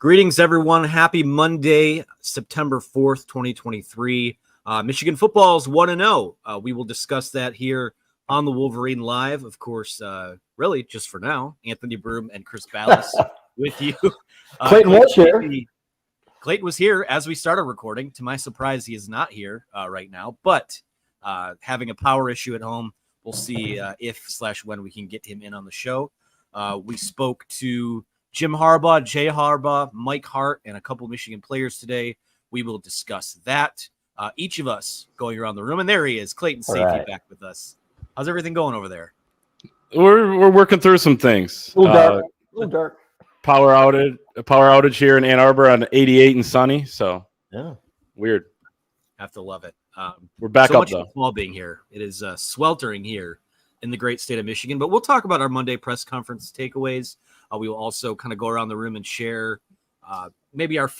Greetings, everyone. Happy Monday, September 4th, 2023. Michigan football is 1-0. We will discuss that here on the Wolverine Live. Of course, really, just for now, Anthony Broom and Chris Ballas with you. Clayton was here. Clayton was here as we started recording. To my surprise, he is not here right now, but having a power issue at home. We'll see if/when we can get him in on the show. We spoke to Jim Harbaugh, Jay Harbaugh, Mike Hart, and a couple Michigan players today. We will discuss that. Each of us going around the room, and there he is, Clayton Safety, back with us. How's everything going over there? We're working through some things. A little dark. Power outage here in Ann Arbor on 88 and sunny. So yeah, weird. Have to love it. We're back so up much though. Fall being here. It is sweltering here in the great state of Michigan. But we'll talk about our Monday press conference takeaways. We will also kind of go around the room and share maybe our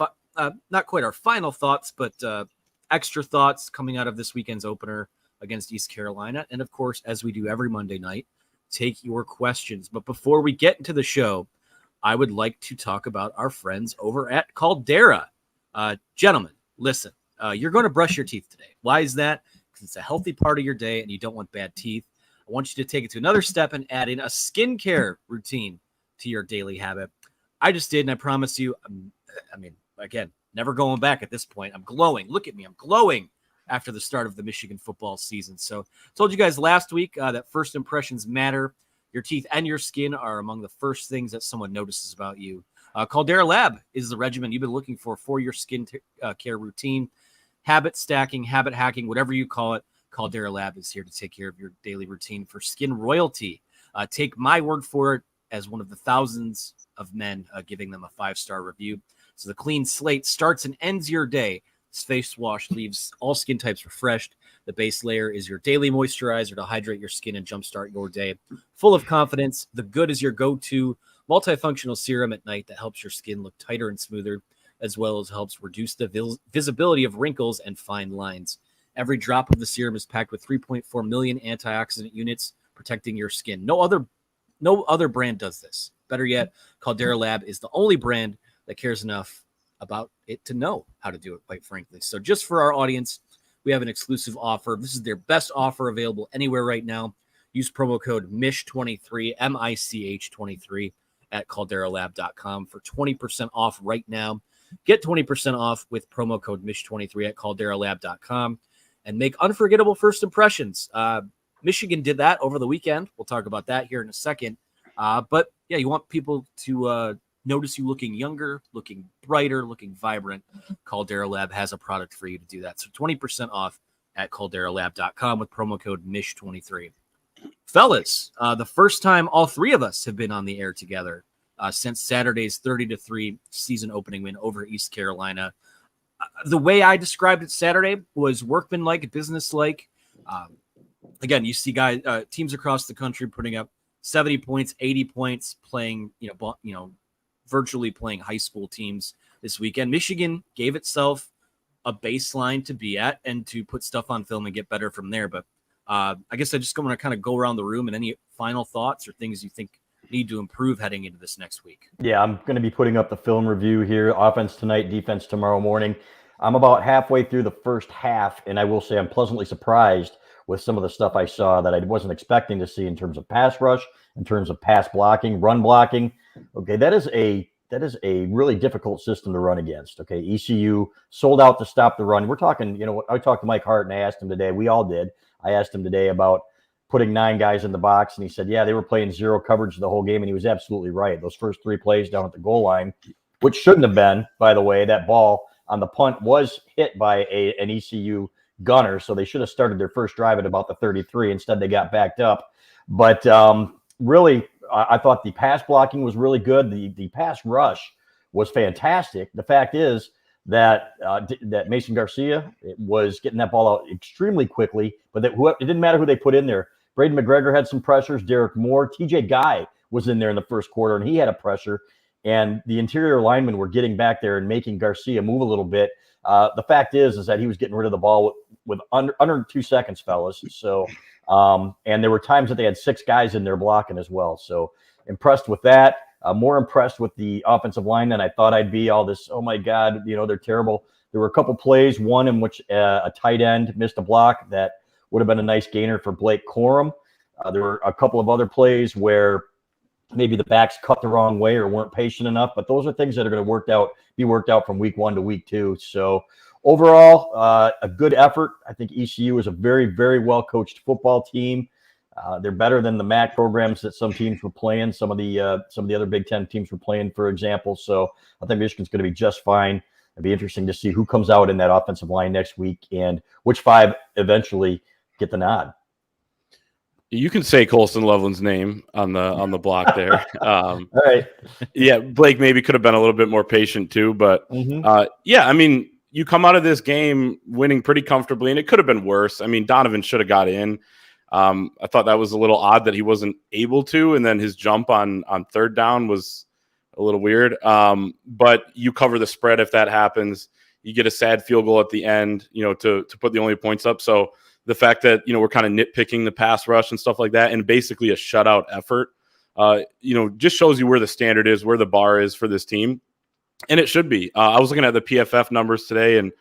not quite our final thoughts, but extra thoughts coming out of this weekend's opener against East Carolina. And of course, as we do every Monday night, take your questions. But before we get into the show, I would like to talk about our friends over at Caldera. Gentlemen, listen, you're going to brush your teeth today. Why is that? Because it's a healthy part of your day and you don't want bad teeth. I want you to take it to another step and add in a skincare routine to your daily habit. I just did, and I promise you, again, never going back at this point. I'm glowing. Look at me. I'm glowing after the start of the Michigan football season. So I told you guys last week that first impressions matter. Your teeth and your skin are among the first things that someone notices about you. Caldera Lab is the regimen you've been looking for your skin care routine. Habit stacking, habit hacking, whatever you call it, Caldera Lab is here to take care of your daily routine for skin royalty. Take my word for it as one of the thousands of men giving them a 5-star review. So the clean slate starts and ends your day. This face wash leaves all skin types refreshed. The base layer is your daily moisturizer to hydrate your skin and jumpstart your day. Full of confidence, the Good is your go-to multifunctional serum at night that helps your skin look tighter and smoother, as well as helps reduce the visibility of wrinkles and fine lines. Every drop of the serum is packed with 3.4 million antioxidant units protecting your skin. No other brand does this. Better yet, Caldera Lab is the only brand that cares enough about it to know how to do it, quite frankly. So just for our audience, we have an exclusive offer. This is their best offer available anywhere right now. Use promo code MICH23, MICH23 at calderalab.com for 20% off right now. Get 20% off with promo code MICH23 at calderalab.com and make unforgettable first impressions. Michigan did that over the weekend. We'll talk about that here in a second. But yeah, you want people to notice you looking younger, looking brighter, looking vibrant. Caldera Lab has a product for you to do that. So 20% off at calderalab.com with promo code MICH23. Fellas, the first time all three of us have been on the air together since Saturday's 30-3 season opening win over East Carolina. The way I described it Saturday was workmanlike, businesslike. Again, you see teams across the country putting up 70 points, 80 points, playing, virtually playing high school teams this weekend. Michigan gave itself a baseline to be at and to put stuff on film and get better from there. But I guess I just want to kind of go around the room and any final thoughts or things you think need to improve heading into this next week. Yeah, I'm going to be putting up the film review here. Offense tonight, defense tomorrow morning. I'm about halfway through the first half, and I will say I'm pleasantly surprised with some of the stuff I saw that I wasn't expecting to see in terms of pass rush, in terms of pass blocking, run blocking. Okay, that is a really difficult system to run against. Okay, ECU sold out to stop the run. We're talking, I talked to Mike Hart and I asked him today, we all did. I asked him today about putting 9 guys in the box, and he said, yeah, they were playing zero coverage the whole game, and he was absolutely right. Those first 3 plays down at the goal line, which shouldn't have been, by the way, that ball on the punt was hit by an ECU gunner, so they should have started their first drive at about the 33. Instead, they got backed up. But really, I thought the pass blocking was really good. The pass rush was fantastic. The fact is that Mason Garcia was getting that ball out extremely quickly, but it didn't matter who they put in there. Braden McGregor had some pressures. Derek Moore, TJ Guy was in there in the first quarter, and he had a pressure. And the interior linemen were getting back there and making Garcia move a little bit. The fact is that he was getting rid of the ball with under 2 seconds, fellas. So, and there were times that they had 6 guys in there blocking as well. So impressed with that. More impressed with the offensive line than I thought I'd be. All this, oh my God, they're terrible. There were a couple plays, one in which a tight end missed a block that would have been a nice gainer for Blake Corum. There were a couple of other plays where maybe the backs cut the wrong way or weren't patient enough, but those are things that are going to be worked out from week 1 to week 2. So overall, a good effort. I think ECU is a very, very well coached football team. They're better than the MAC programs that some teams were playing. Some of the other Big Ten teams were playing, for example. So I think Michigan's going to be just fine. It'd be interesting to see who comes out in that offensive line next week and which 5 eventually get the nod. You can say Colston Loveland's name on the block there. All right. Yeah, Blake maybe could have been a little bit more patient too, but I mean, you come out of this game winning pretty comfortably, and it could have been worse. I mean, Donovan should have got in. I thought that was a little odd that he wasn't able to, and then his jump on third down was a little weird. But you cover the spread if that happens. You get a sad field goal at the end, to put the only points up. So the fact that, we're kind of nitpicking the pass rush and stuff like that, and basically a shutout effort, just shows you where the standard is, where the bar is for this team. And it should be. I was looking at the PFF numbers today, and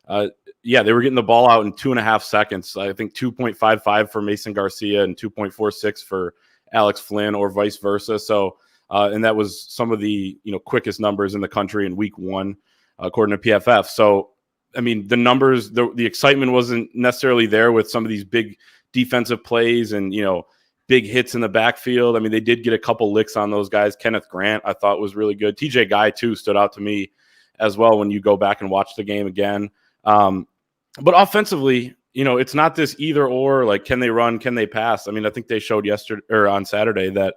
they were getting the ball out in 2.5 seconds. I think 2.55 for Mason Garcia and 2.46 for Alex Flynn, or vice versa. So, and that was some of the quickest numbers in the country in week 1, according to PFF. So, I mean, the numbers, the excitement wasn't necessarily there with some of these big defensive plays and big hits in the backfield. I mean, they did get a couple licks on those guys. Kenneth Grant, I thought, was really good. TJ Guy, too, stood out to me as well when you go back and watch the game again. But offensively, it's not this either or, like, can they run, can they pass? I mean, I think they showed on Saturday that,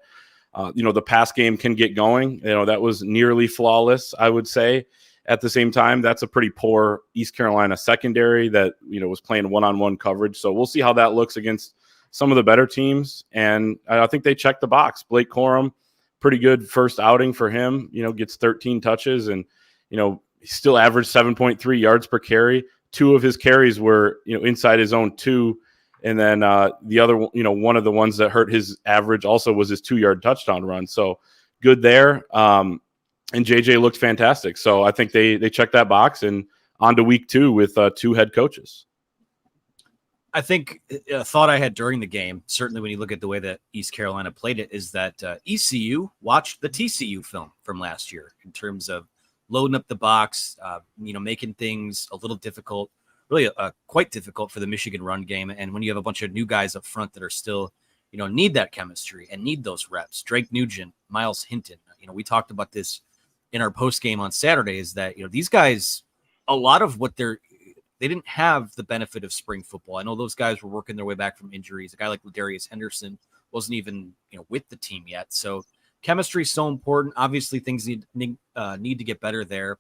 the pass game can get going. That was nearly flawless, I would say. At the same time, that's a pretty poor East Carolina secondary that, was playing one-on-one coverage. So we'll see how that looks against some of the better teams. And I think they checked the box. Blake Corum, pretty good first outing for him, gets 13 touches and, he still averaged 7.3 yards per carry. 2 of his carries were, inside his own 2. And then the other, one of the ones that hurt his average also was his 2-yard touchdown run. So good there. And JJ looked fantastic. So I think they checked that box, and on to week 2 with 2 head coaches. I think a thought I had during the game, certainly when you look at the way that East Carolina played it, is that ECU watched the TCU film from last year in terms of loading up the box, making things a little difficult, really quite difficult for the Michigan run game. And when you have a bunch of new guys up front that are still, need that chemistry and need those reps, Drake Nugent, Miles Hinton, we talked about this in our post game on Saturday, is that, these guys, a lot of what they didn't have the benefit of spring football. I know those guys were working their way back from injuries. A guy like Ladarius Henderson wasn't even, with the team yet. So chemistry is so important. Obviously, things need to get better there.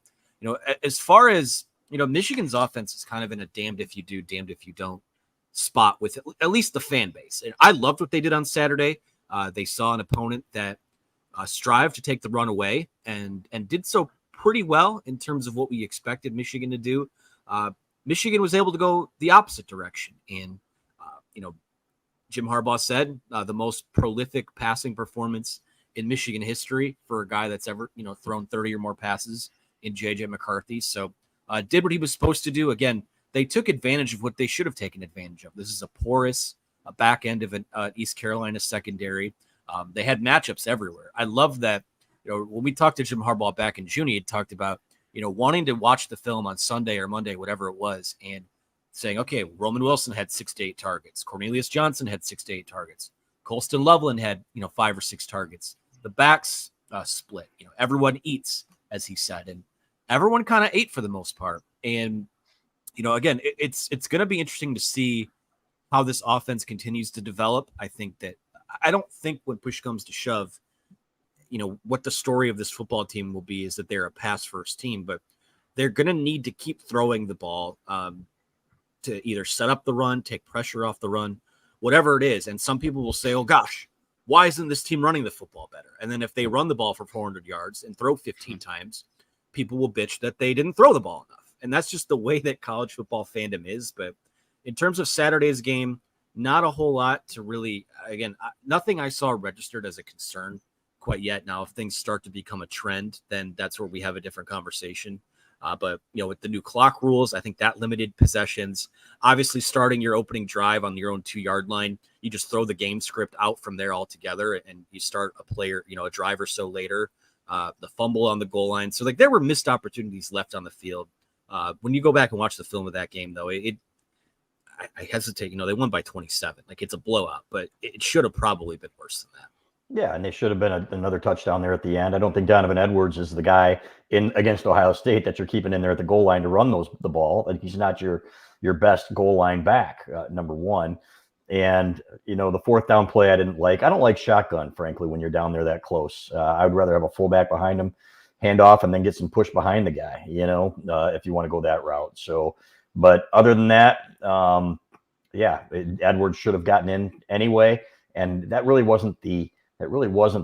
As far as, Michigan's offense is kind of in a damned if you do, damned if you don't spot with at least the fan base. And I loved what they did on Saturday. They saw an opponent that strived to take the run away and did so pretty well in terms of what we expected Michigan to do. Michigan was able to go the opposite direction. And, Jim Harbaugh said the most prolific passing performance in Michigan history for a guy that's ever, thrown 30 or more passes in J.J. McCarthy. So did what he was supposed to do. Again, they took advantage of what they should have taken advantage of. This is a porous back end of an East Carolina secondary. They had matchups everywhere. I love that, when we talked to Jim Harbaugh back in June, he had talked about, wanting to watch the film on Sunday or Monday, whatever it was, and saying, okay, Roman Wilson had 6 to 8 targets. Cornelius Johnson had 6 to 8 targets. Colston Loveland had, 5 or 6 targets. The backs split. Everyone eats, as he said, and everyone kind of ate for the most part. And, again, it's going to be interesting to see how this offense continues to develop. I don't think when push comes to shove, what the story of this football team will be is that they're a pass first team, but they're going to need to keep throwing the ball to either set up the run, take pressure off the run, whatever it is. And some people will say, oh gosh, why isn't this team running the football better? And then if they run the ball for 400 yards and throw 15 times, people will bitch that they didn't throw the ball enough. And that's just the way that college football fandom is. But in terms of Saturday's game, not a whole lot to really, again, nothing I saw registered as a concern quite yet. Now, if things start to become a trend, then that's where we have a different conversation. But, with the new clock rules, I think that limited possessions. Obviously, starting your opening drive on your own 2-yard line, you just throw the game script out from there altogether, and you start a player, a drive or so later. The fumble on the goal line. So, there were missed opportunities left on the field. When you go back and watch the film of that game, though, I hesitate. They won by 27. It's a blowout, but it should have probably been worse than that. Yeah, and they should have been another touchdown there at the end. I don't think Donovan Edwards is the guy against Ohio State that you're keeping in there at the goal line to run the ball. And he's not your best goal line back, number one. And, the fourth down play I didn't like. I don't like shotgun, frankly, when you're down there that close. I would rather have a fullback behind him, hand off, and then get some push behind the guy, if you want to go that route. So, but other than that, Edwards should have gotten in anyway. And that really wasn't the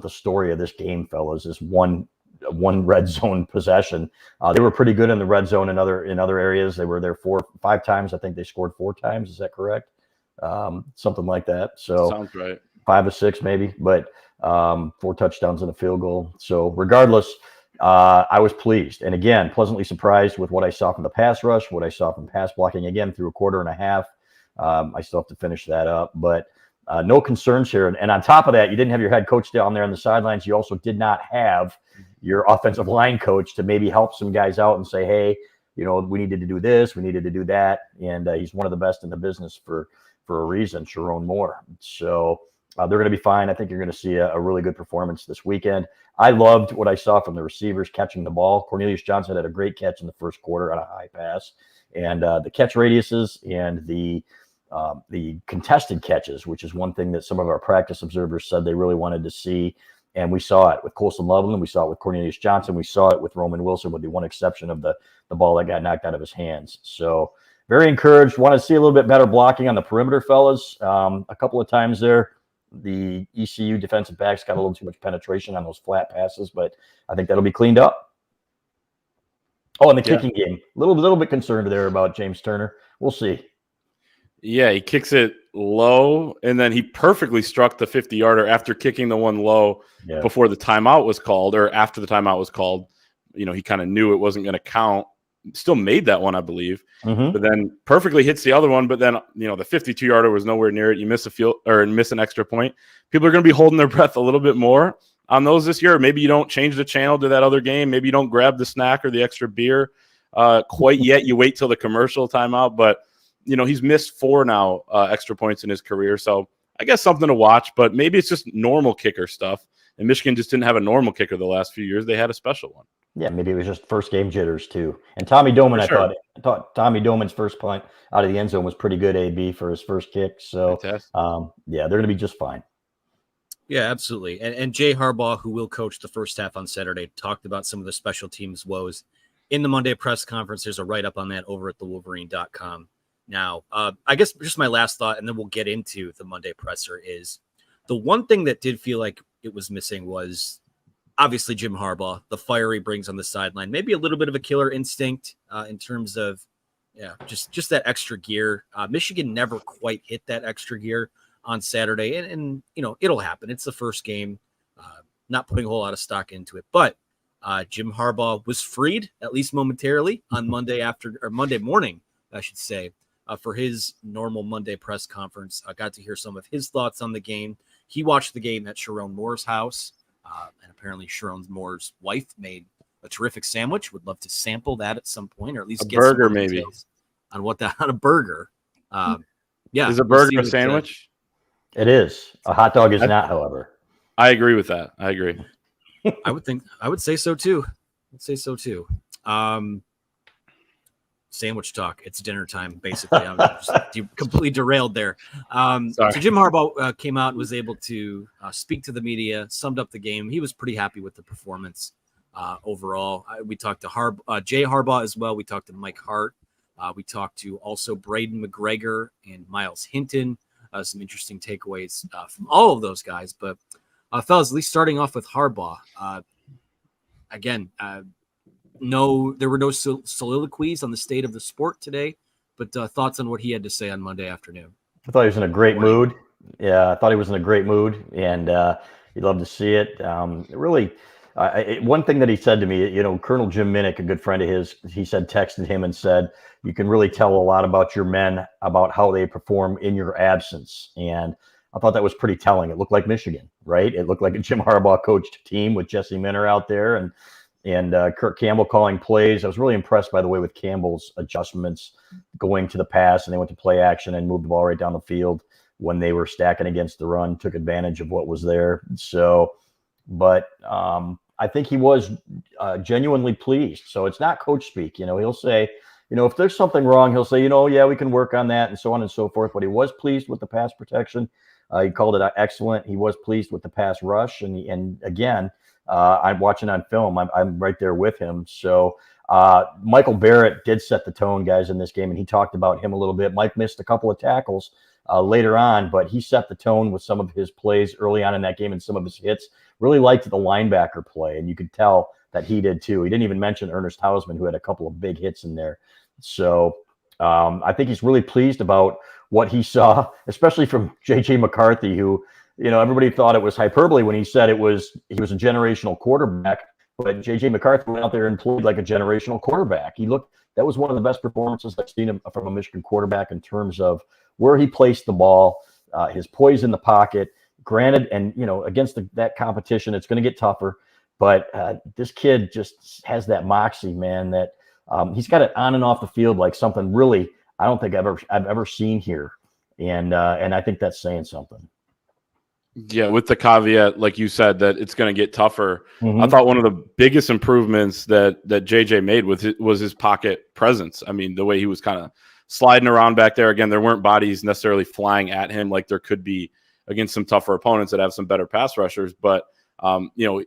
story of this game, fellas. This one red zone possession. They were pretty good in the red zone in other areas. They were there 4 or 5 times. I think they scored 4 times. Is that correct? Something like that. So sounds right. 5 or 6 maybe, but 4 touchdowns and a field goal. So regardless, I was pleased, and again, pleasantly surprised with what I saw from the pass rush, what I saw from pass blocking again through a quarter and a half. I still have to finish that up, but no concerns here. And on top of that, you didn't have your head coach down there on the sidelines. You also did not have your offensive line coach to maybe help some guys out and say, hey, we needed to do this, we needed to do that. And he's one of the best in the business for a reason, Sharon Moore. So they're going to be fine. I think you're going to see a really good performance this weekend. I loved what I saw from the receivers catching the ball. Cornelius Johnson had a great catch in the first quarter on a high pass. And the catch radiuses and the contested catches, which is one thing that some of our practice observers said they really wanted to see. And we saw it with Colson Loveland. We saw it with Cornelius Johnson. We saw it with Roman Wilson, with the one exception of the ball that got knocked out of his hands. So very encouraged. Want to see a little bit better blocking on the perimeter, fellas. A couple of times there, the ECU defensive backs got a little too much penetration on those flat passes, but I think that'll be cleaned up. Oh, and the kicking game. Little bit concerned there about James Turner. We'll see. Yeah, he kicks it low, and then he perfectly struck the 50-yarder after kicking the one low before the timeout was called, or after the timeout was called. He kind of knew it wasn't going to count. Still made that one, I believe, but then perfectly hits the other one. But then, the 52-yarder was nowhere near it. You miss miss an extra point. People are going to be holding their breath a little bit more on those this year. Maybe you don't change the channel to that other game. Maybe you don't grab the snack or the extra beer quite yet. You wait till the commercial timeout, but he's missed 4 now extra points in his career. So I guess something to watch, but maybe it's just normal kicker stuff. And Michigan just didn't have a normal kicker the last few years. They had a special one. Yeah, maybe it was just first game jitters too. And Tommy Doman, I thought Tommy Doman's first punt out of the end zone was pretty good, AB, for his first kick. So they're going to be just fine. Yeah, absolutely. And Jay Harbaugh, who will coach the first half on Saturday, talked about some of the special teams woes in the Monday press conference. There's a write-up on that over at thewolverine.com. Now, I guess just my last thought, and then we'll get into the Monday presser, is the one thing that did feel like it was missing was obviously Jim Harbaugh, the fire he brings on the sideline, maybe a little bit of a killer instinct in terms of, just that extra gear. Michigan never quite hit that extra gear on Saturday, and it'll happen. It's the first game, not putting a whole lot of stock into it, but Jim Harbaugh was freed, at least momentarily, on Monday morning, I should say, for his normal Monday press conference. I got to hear some of his thoughts on the game. He watched the game at Sharon Moore's house, and apparently Sharon Moore's wife made a terrific sandwich. Would love to sample that at some point, or at least a get burger, some maybe, on what that on a burger. Is a burger a sandwich? It is. A hot dog is not, however. I agree with that. I agree. I would say so too. Sandwich talk. It's dinner time, basically. I'm just completely derailed there. So Jim Harbaugh came out and was able to speak to the media, summed up the game. He was pretty happy with the performance overall. We talked to Jay Harbaugh as well. We talked to Mike Hart. We talked to also Braden McGregor and Miles Hinton. Some interesting takeaways from all of those guys. But fellas, at least starting off with Harbaugh, again, there were no soliloquies on the state of the sport today, but thoughts on what he had to say on Monday afternoon. I thought he was in a great mood. Yeah, I thought he was in a great mood. And You love to see it. Really, one thing that he said to me, Colonel Jim Minnick, a good friend of his, he said, texted him and said, you can really tell a lot about your men, about how they perform in your absence. And I thought that was pretty telling. It looked like Michigan, right? It looked like a Jim Harbaugh coached team with Jesse Minter out there and Kirk Campbell calling plays. I was really impressed, by the way, with Campbell's adjustments going to the pass, and they went to play action and moved the ball right down the field when they were stacking against the run, took advantage of what was there. So, but I think he was genuinely pleased. So it's not coach speak. He'll say, if there's something wrong, he'll say, yeah, we can work on that and so on and so forth. But he was pleased with the pass protection. He called it excellent. He was pleased with the pass rush. And again, I'm watching on film. I'm right there with him. So Michael Barrett did set the tone, guys, in this game, and he talked about him a little bit. Mike missed a couple of tackles later on, but he set the tone with some of his plays early on in that game and some of his hits. Really liked the linebacker play, and you could tell that he did too. He didn't even mention Ernest Hausman, who had a couple of big hits in there. So I think he's really pleased about what he saw, especially from J.J. McCarthy, who, everybody thought it was hyperbole when he said he was a generational quarterback, but J.J. McCarthy went out there and played like a generational quarterback. That was one of the best performances I've seen from a Michigan quarterback in terms of where he placed the ball, his poise in the pocket. Granted, and, against that competition, it's going to get tougher, but this kid just has that moxie, man, that he's got it on and off the field like something really I don't think I've ever seen here. And I think that's saying something. Yeah, with the caveat, like you said, that it's going to get tougher. Mm-hmm. I thought one of the biggest improvements that JJ made was his pocket presence. I mean, the way he was kind of sliding around back there. Again, there weren't bodies necessarily flying at him like there could be against some tougher opponents that have some better pass rushers, but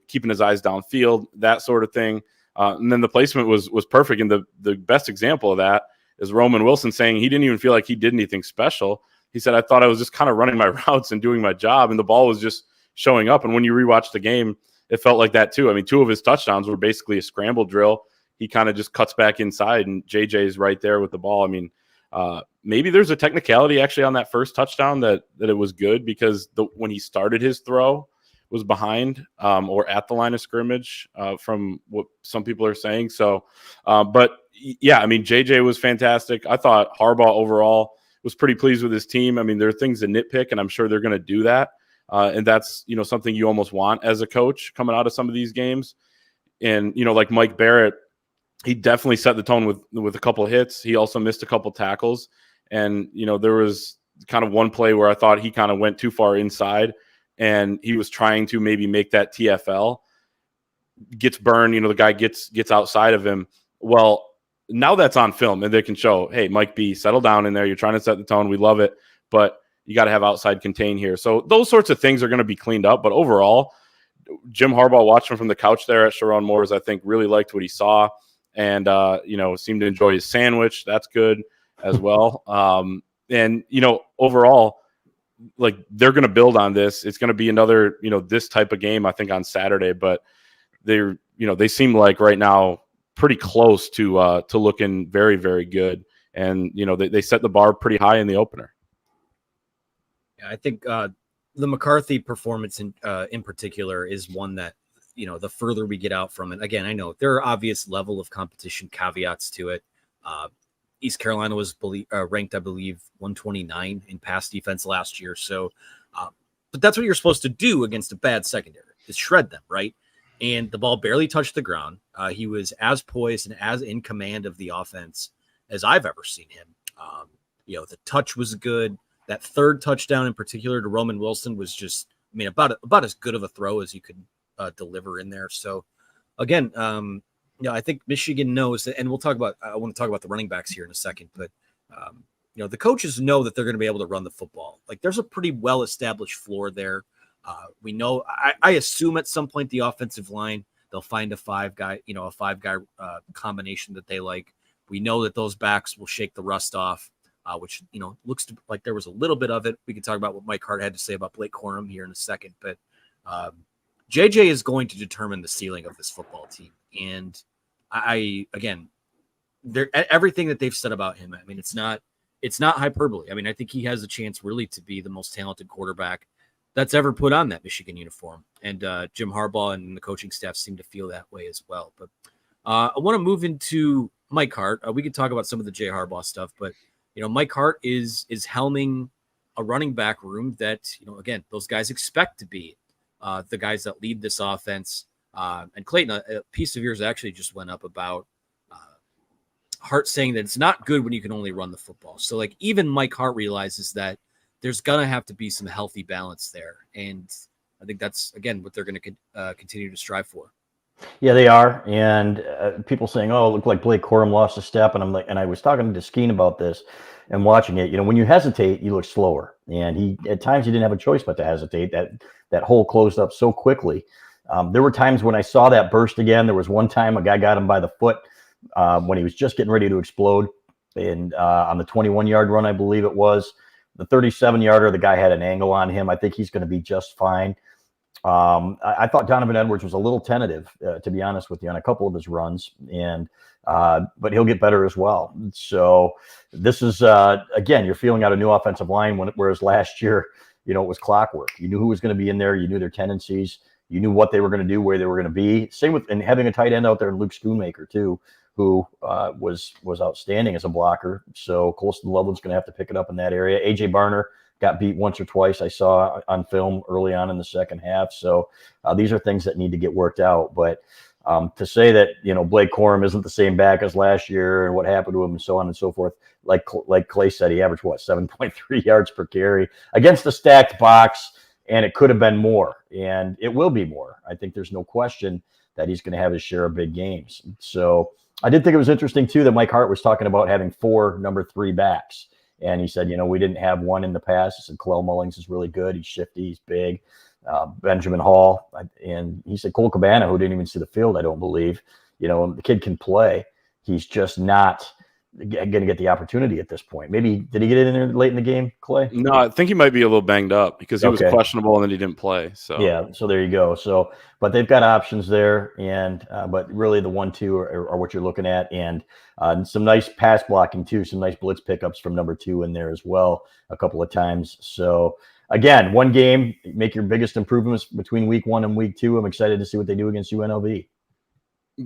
keeping his eyes downfield, that sort of thing. And then the placement was perfect. And the best example of that is Roman Wilson saying he didn't even feel like he did anything special. He said, I thought I was just kind of running my routes and doing my job, and the ball was just showing up. And when you rewatch the game, it felt like that too. I mean, 2 of his touchdowns were basically a scramble drill. He kind of just cuts back inside, and JJ is right there with the ball. I mean, maybe there's a technicality actually on that first touchdown that it was good, because when he started his throw was behind or at the line of scrimmage from what some people are saying. So, but yeah, I mean, JJ was fantastic. I thought Harbaugh overall was pretty pleased with his team. I mean, there are things to nitpick, and I'm sure they're going to do that. And that's, something you almost want as a coach coming out of some of these games. And, like Mike Barrett, he definitely set the tone with a couple of hits. He also missed a couple tackles. And, there was kind of one play where I thought he kind of went too far inside, and he was trying to maybe make that TFL, gets burned, the guy gets outside of him. Well, now that's on film, and they can show, hey, Mike B, settle down in there. You're trying to set the tone. We love it, but you got to have outside contain here. So those sorts of things are going to be cleaned up. But overall, Jim Harbaugh, watching from the couch there at Sharon Moore's, I think really liked what he saw, and seemed to enjoy his sandwich. That's good as well. And overall, like, they're going to build on this. It's going to be another this type of game, I think, on Saturday. But they seem like right now pretty close to looking very, very good. And, they set the bar pretty high in the opener. Yeah, I think the McCarthy performance in particular is one that, the further we get out from it, again, I know there are obvious level of competition caveats to it. East Carolina was ranked, I believe, 129 in pass defense last year. So, but that's what you're supposed to do against a bad secondary, is shred them, right? And the ball barely touched the ground. He was as poised and as in command of the offense as I've ever seen him. The touch was good. That third touchdown in particular to Roman Wilson was just, about as good of a throw as you could deliver in there. So, again, I think Michigan knows that, and I want to talk about the running backs here in a second, but the coaches know that they're going to be able to run the football. Like, there's a pretty well-established floor there. We know, I assume at some point the offensive line, they'll find a five-guy combination that they like. We know that those backs will shake the rust off, which, looks like there was a little bit of it. We can talk about what Mike Hart had to say about Blake Corum here in a second, but JJ is going to determine the ceiling of this football team. And everything that they've said about him, it's not hyperbole. I think he has a chance really to be the most talented quarterback that's ever put on that Michigan uniform. And Jim Harbaugh and the coaching staff seem to feel that way as well. But I want to move into Mike Hart. We could talk about some of the Jay Harbaugh stuff, but Mike Hart is helming a running back room that, again, those guys expect to be the guys that lead this offense. And Clayton, a piece of yours actually just went up about Hart saying that it's not good when you can only run the football. So like even Mike Hart realizes that there's going to have to be some healthy balance there. And I think that's, again, what they're going to continue to strive for. Yeah, they are. And people saying, oh, it looked like Blake Corum lost a step. And I'm like, and I was talking to Skeen about this and watching it, when you hesitate, you look slower. And at times he didn't have a choice but to hesitate. That hole closed up so quickly. There were times when I saw that burst again. There was one time a guy got him by the foot when he was just getting ready to explode. And on the 21-yard run, I believe it was. The 37-yarder, the guy had an angle on him. I think he's going to be just fine. I thought Donovan Edwards was a little tentative, to be honest with you, on a couple of his runs, but he'll get better as well. So this is, again, you're feeling out a new offensive line, whereas last year, it was clockwork. You knew who was going to be in there. You knew their tendencies. You knew what they were going to do, where they were going to be. Same with, and having a tight end out there, Luke Schoonmaker too, who was outstanding as a blocker. So Colston Loveland's going to have to pick it up in that area. AJ Barner got beat once or twice, I saw on film early on in the second half. So these are things that need to get worked out. But to say that, Blake Corum isn't the same back as last year and what happened to him and so on and so forth, like Clay said, he averaged, 7.3 yards per carry against the stacked box, and it could have been more, and it will be more. I think there's no question that he's going to have his share of big games. So I did think it was interesting, too, that Mike Hart was talking about having 4 number 3 backs. And he said, we didn't have one in the past. He said, Kalel Mullings is really good. He's shifty. He's big. Benjamin Hall. And he said, Cole Cabana, who didn't even see the field, I don't believe. The kid can play. He's just not going to get the opportunity at this point. Maybe, did he get in there late in the game, Clay? No, I think he might be a little banged up because he was questionable and then he didn't play. So yeah, so there you go. So, but they've got options there, and but really the 1-2 are what you're looking at, and some nice pass blocking too, some nice blitz pickups from number 2 in there as well a couple of times. So again, one game, make your biggest improvements between week 1 and week 2. I'm excited to see what they do against UNLV.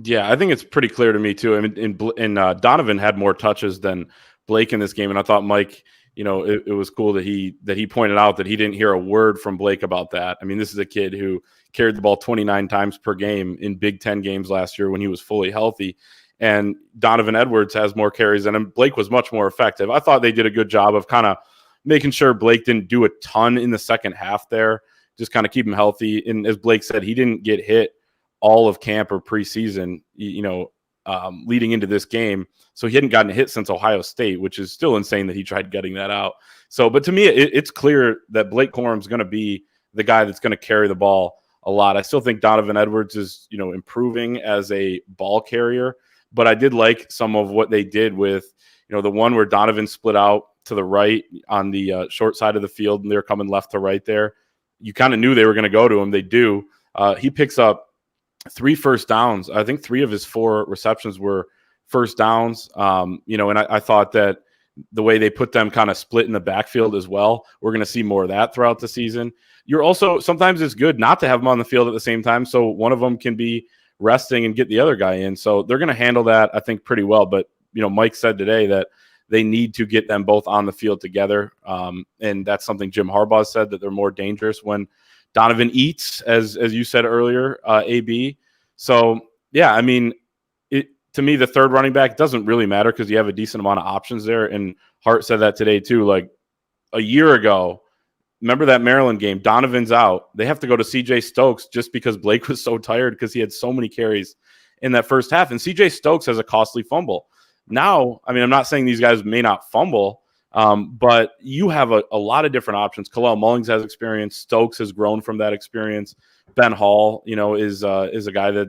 Yeah, I think it's pretty clear to me too. I mean, Donovan had more touches than Blake in this game, and I thought Mike, it was cool that he pointed out that he didn't hear a word from Blake about that. I mean, this is a kid who carried the ball 29 times per game in Big Ten games last year when he was fully healthy, and Donovan Edwards has more carries than him. Blake was much more effective. I thought they did a good job of kind of making sure Blake didn't do a ton in the second half there, just kind of keep him healthy. And as Blake said, he didn't get hit all of camp or preseason, leading into this game. So he hadn't gotten hit since Ohio State, which is still insane that he tried getting that out. So, but to me, it's clear that Blake Corum is going to be the guy that's going to carry the ball a lot. I still think Donovan Edwards is, improving as a ball carrier, but I did like some of what they did with, the one where Donovan split out to the right on the short side of the field and they're coming left to right there. You kind of knew they were going to go to him. They do. He picks up 3 first downs. I think 3 of his 4 receptions were first downs. And I thought that the way they put them kind of split in the backfield as well, we're going to see more of that throughout the season. You're also, sometimes it's good not to have them on the field at the same time, so one of them can be resting and get the other guy in. So they're going to handle that, I think, pretty well. But, Mike said today that they need to get them both on the field together. And that's something Jim Harbaugh said, that they're more dangerous when Donovan eats, as you said earlier, AB. So, yeah, I mean, to me, the third running back doesn't really matter because you have a decent amount of options there. And Hart said that today, too. Like a year ago, remember that Maryland game? Donovan's out. They have to go to C.J. Stokes just because Blake was so tired because he had so many carries in that first half. And C.J. Stokes has a costly fumble. Now, I mean, I'm not saying these guys may not fumble, but you have a lot of different options. Kalel Mullings has experience. Stokes has grown from that experience. Ben Hall, is a guy that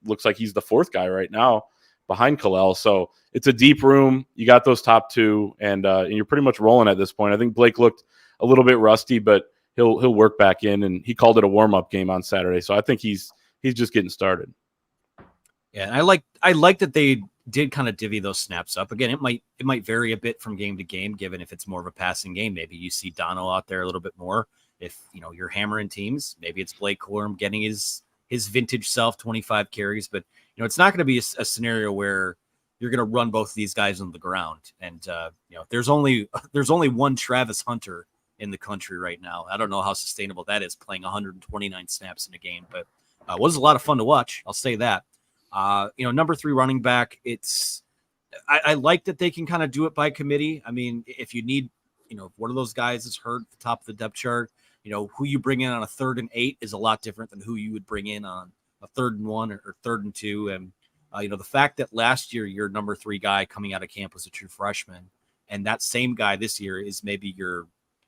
looks like he's the 4th guy right now behind Kalel. So it's a deep room. You got those top 2, and you're pretty much rolling at this point. I think Blake looked a little bit rusty, but he'll work back in, and he called it a warm-up game on Saturday. So I think he's just getting started. Yeah, and I like that they did kind of divvy those snaps up. Again, it might vary a bit from game to game, given if it's more of a passing game. Maybe you see Dono out there a little bit more, if you're hammering teams, maybe it's Blake Corum getting his vintage self 25 carries, but it's not going to be a scenario where you're going to run both of these guys on the ground. And there's only one Travis Hunter in the country right now. I don't know how sustainable that is, playing 129 snaps in a game, but it was a lot of fun to watch. I'll say that. Number 3 running back, I like that they can kind of do it by committee. I mean, if you need, one of those guys is hurt at the top of the depth chart, who you bring in on a 3rd and 8 is a lot different than who you would bring in on a 3rd and 1 or 3rd and 2. And, the fact that last year your number 3 guy coming out of camp was a true freshman, and that same guy this year is maybe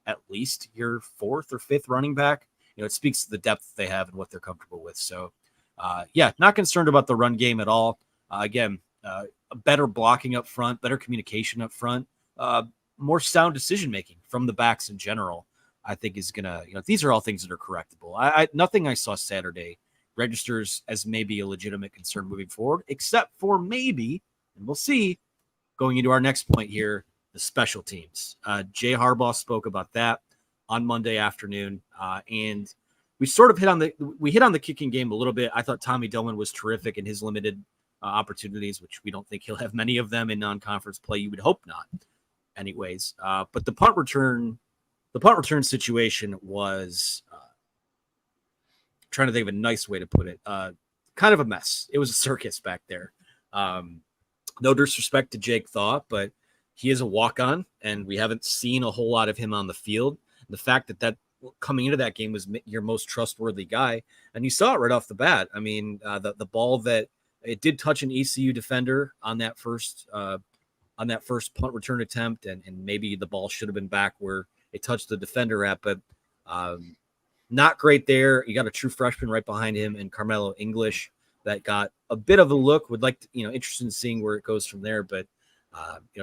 at least your 4th or 5th running back, it speaks to the depth they have and what they're comfortable with. So, not concerned about the run game at all. Again, better blocking up front, better communication up front, more sound decision-making from the backs in general, I think is going to, these are all things that are correctable. Nothing I saw Saturday registers as maybe a legitimate concern moving forward, except for maybe, and we'll see, going into our next point here, the special teams. Jay Harbaugh spoke about that on Monday afternoon, and we sort of hit on the kicking game a little bit. I thought Tommy Dillman was terrific in his limited opportunities, which we don't think he'll have many of them in non-conference play. You would hope not, anyways. But the punt return situation was trying to think of a nice way to put it. Kind of a mess. It was a circus back there. No disrespect to Jake Thaw, but he is a walk-on, and we haven't seen a whole lot of him on the field. The fact that coming into that game was your most trustworthy guy, and you saw it right off the bat. I mean, the ball that it did touch an ECU defender on that first punt return attempt, and maybe the ball should have been back where it touched the defender at, but not great there. You got a true freshman right behind him, and Carmelo English that got a bit of a look. Would like to, interested in seeing where it goes from there. But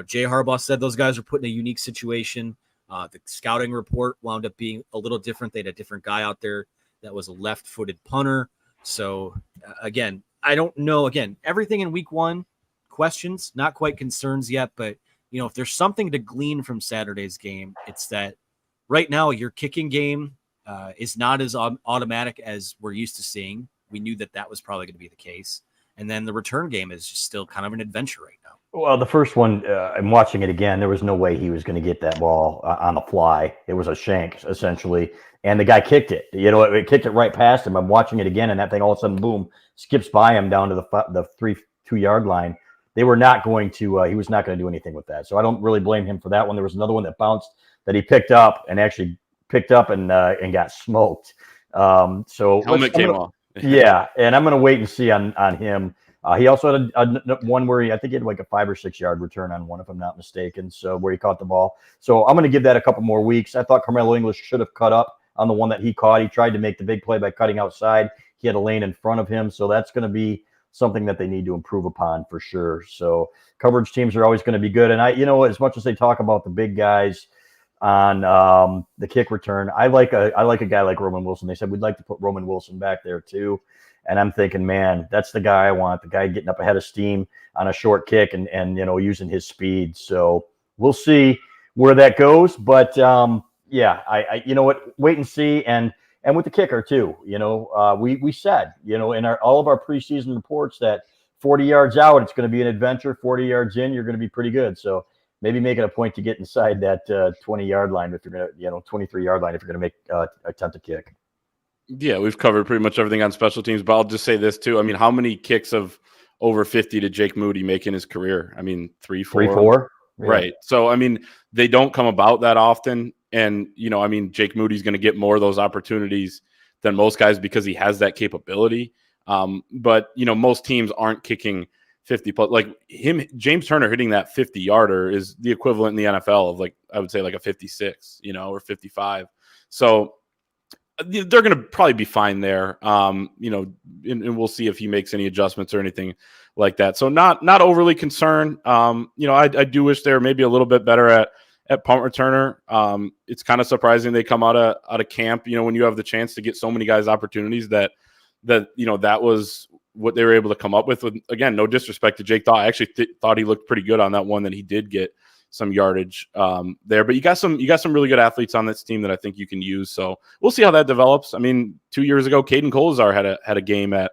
Jay Harbaugh said those guys were put in a unique situation. The scouting report wound up being a little different. They had a different guy out there that was a left-footed punter. So again, I don't know. Again, everything in week 1, questions, not quite concerns yet. But if there's something to glean from Saturday's game, it's that right now your kicking game is not as automatic as we're used to seeing. We knew that was probably going to be the case. And then the return game is just still kind of an adventure right now. Well, the first one, I'm watching it again. There was no way he was going to get that ball on the fly. It was a shank, essentially. And the guy kicked it. It kicked it right past him. I'm watching it again, and that thing all of a sudden, boom, skips by him down to the 2-yard line. They were not going to he was not going to do anything with that. So I don't really blame him for that one. There was another one that bounced that he picked up and got smoked. So helmet came off. Yeah, and I'm going to wait and see on him. He also had a one where I think he had like a 5 or 6 yard return on one, if I'm not mistaken. So where he caught the ball. So I'm going to give that a couple more weeks. I thought Carmelo English should have cut up on the one that he caught. He tried to make the big play by cutting outside. He had a lane in front of him. So that's going to be something that they need to improve upon for sure. So coverage teams are always going to be good. And as much as they talk about the big guys on the kick return, I like a guy like Roman Wilson. They said we'd like to put Roman Wilson back there too. And I'm thinking, man, that's the guy I want, the guy getting up ahead of steam on a short kick and using his speed. So we'll see where that goes. But I wait and see. And with the kicker too, we said, in all of our preseason reports that 40 yards out, it's going to be an adventure. 40 yards in, you're going to be pretty good. So maybe make it a point to get inside that 20-yard line if you're going to, 23-yard line if you're going to make attempt a kick. Yeah, we've covered pretty much everything on special teams, but I'll just say this too. I mean, how many kicks of over 50 did Jake Moody make in his career? I mean, 3, 4. 3, 4. Yeah. Right. So, I mean, they don't come about that often. And, Jake Moody's going to get more of those opportunities than most guys because he has that capability. But, most teams aren't kicking 50 plus. Like James Turner hitting that 50-yarder is the equivalent in the NFL of I would say a 56, or 55. So, they're going to probably be fine there, and we'll see if he makes any adjustments or anything like that. So not overly concerned. I do wish they were maybe a little bit better at punt returner. It's kind of surprising they come out of camp, when you have the chance to get so many guys opportunities that was what they were able to come up with. Again, no disrespect to Jake Thaw. I actually thought he looked pretty good on that one that he did get. some yardage there. But you got some really good athletes on this team that I think you can use. So we'll see how that develops. I mean, 2 years ago, Caden Colzar had a game at